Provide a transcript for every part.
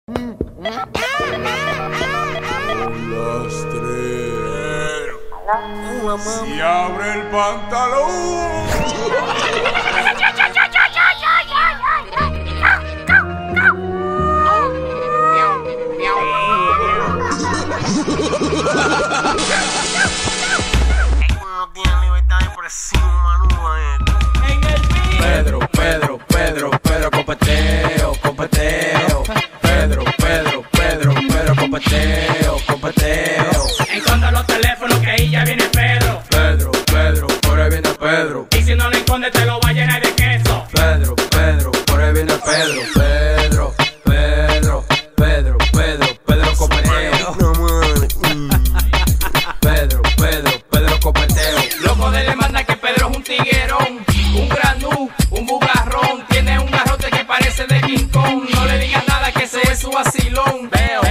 Las tres. Si abre el pantalón. Pedro, Pedro, Pedro, Pedro, competeo, competeo. Pedro, Pedro, Pedro, Pedro, competeo, competeo. Esconda los teléfonos que ahí ya viene Pedro. Pedro, Pedro, por ahí viene Pedro. Y si no lo esconde te lo va a llenar de queso. Pedro, Pedro, por ahí viene Pedro. Pedro, Pedro, Pedro, Pedro, Pedro, competeo. Pedro, Pedro, Pedro, competeo. Loco de demanda que Pedro es un tiguerón, un granú, un bugarrón. Tiene un garrote que parece de King Kong. No le digas nada que ese es su vacilón. Veo.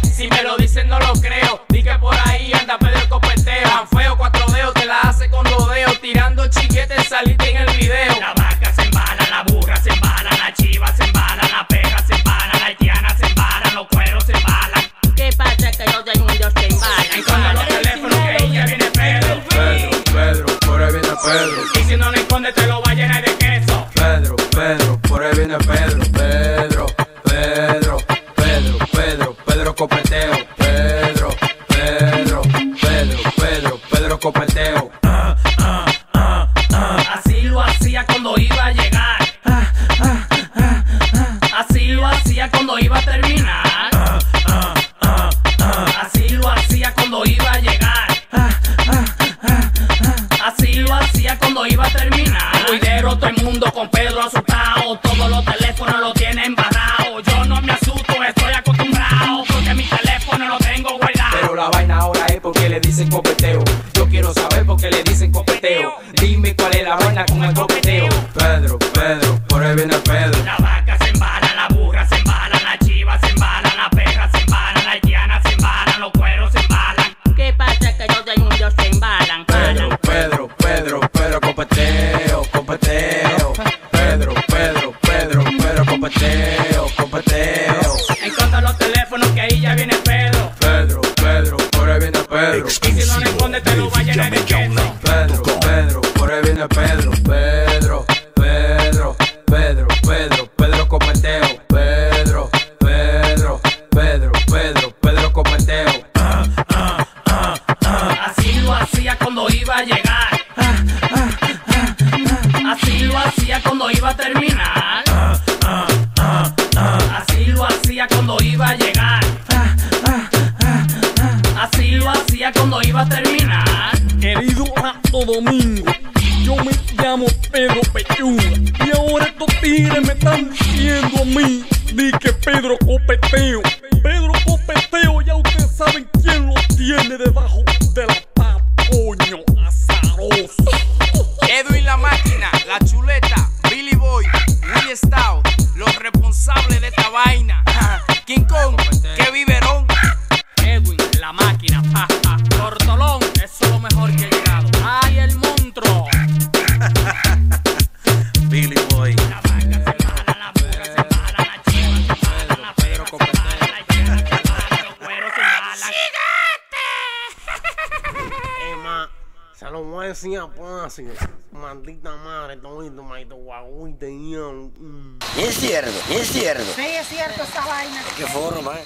Si me lo dicen no lo creo. Di que por ahí anda Pedro copeteo. Tan feo, 4 dedos, te la hace con 2 dedos. Tirando chiquetes, saliste en el video. La vaca se embala, la burra se embala, la chiva se embala, la perra se embala, la haitiana se embala, los cueros se embalan. ¿Qué pasa que los del mundo se embalan? Esconda los teléfonos que ahí ya viene Pedro. Pedro, Pedro, por ahí viene Pedro. Y si no lo esconde te lo va a llenar de queso. Pedro, Pedro, por ahí viene Pedro. Pedro, Pedro, Pedro, Pedro, Pedro, competeo. Pedro, Pedro, Pedro, Pedro, Pedro, competeo. Así lo hacía cuando iba a llegar. Así lo hacía cuando iba a terminar. Así lo hacía cuando iba a llegar. Así lo hacía cuando iba a terminar. Cuidero todo el mundo con Pedro asustado. Todos los teléfonos lo tienen barrado. Yo no me asusto, estoy acostumbrado, porque mi teléfono lo tengo guardado. Pero la vaina ahora es porque le dicen competeo. Yo quiero saber por qué le dicen competeo. Dime cuál es la vaina con el competeo. Pedro, Pedro, por ahí viene Pedro. La vaca se embala, la burra se embala, la chiva se embala, la perra se embala, la haitiana se embala, los cueros se embalan. ¿Qué pasa que los del mundo se embalan? Pedro, Pedro, Pedro, Pedro, competeo, competeo. Pedro, Pedro, Pedro, Pedro, competeo, competeo. Esconda los teléfonos que ahí ya viene Pedro. Pedro, Pedro, por ahí viene Pedro. Y si no lo esconde te lo va a llenar de queso. Pedro, Pedro, por ahí viene Pedro. Pedro, Pedro, Pedro, Pedro, Pedro, competeo. Pedro, Pedro, Pedro, Pedro, Pedro, competeo. Así lo hacía cuando iba a llegar. Así lo hacía cuando iba a terminar. Así lo hacía cuando iba a llegar. Así lo hacía cuando iba a terminar. Querido Santo Domingo, yo me llamo Pedro Pechuga y ahora estos tigres me están diciendo a mí di que Pedro Copeteo. Pedro Copeteo, ya ustedes saben quién lo tiene debajo de la pata, coño, azaroso. Edwin la máquina, la chuleta, Billy Boy, Willie Stout, los responsables de esta vaina. King Kong, que biberón. Edwin, la máquina, Cortolón, eso es lo mejor que he llegado. ¡Ay, el monstruo! Billy Boy. La vaca se embala, la burra se embala, la chiva se embala, la perra se embala, la haitiana se embala, los cueros se embalan. Se lo voy a decir a Plácido. Maldita madre, todito, maldito guagüita, tenían. Es cierto, es cierto. Sí, es cierto esa vaina. ¿Qué forma, eh?